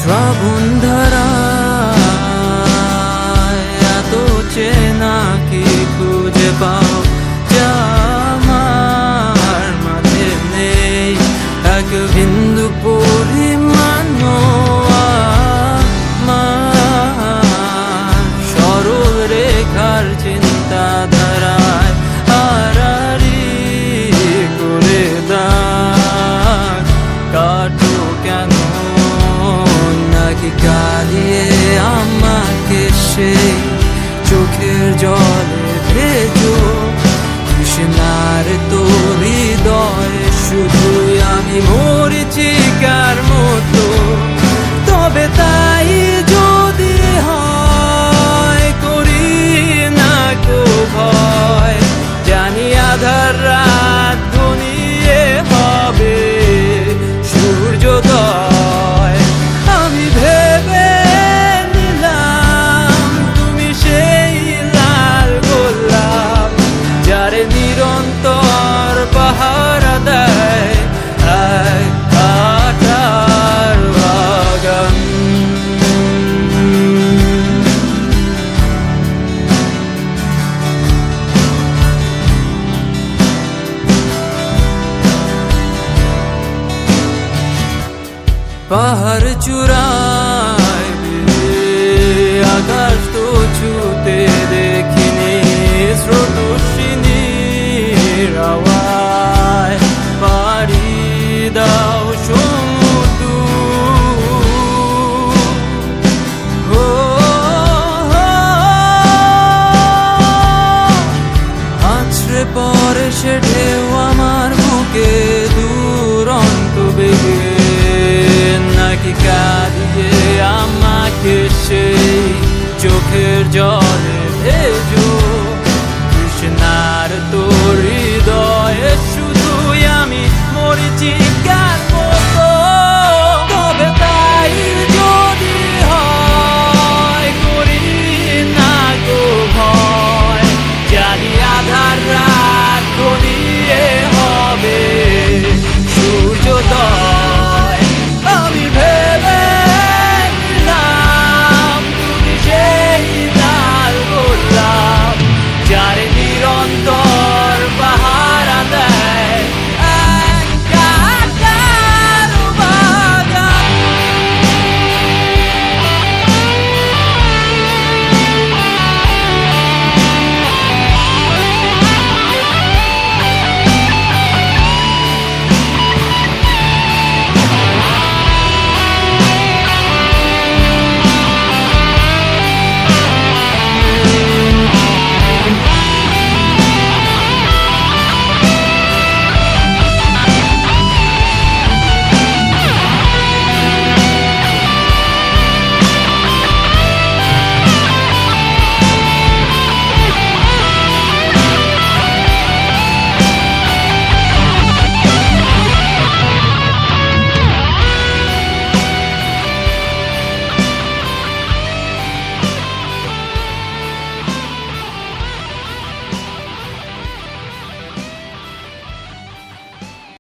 শ্রাবণ ধারায় এত চেনা কি খুঁজে পাও যা আমার মাঝে নেই এক বিন্দু পরিমাণ সরল রেখার চিন্তাধারায় আড়াআড়ি করে দাগ কাটো কেন নাকি কাঁদিয়ে আমাকে সেই চোখের জলে ভেজো কৃষ্ণার তোর হৃদয়ে শুধুই আমি মরিচিকার মতো তবে তাই যদি হয় করি না কো ভয় জানি আধার রাত ঘনিয়ে হবে সূর্যোদয় আমি ভেবে নিলাম তুমি সেই লাল গোলাপ যারে নিরন্তর পাহারা দেয় এক কাঁটার বাগান। পাহাড় চূড়া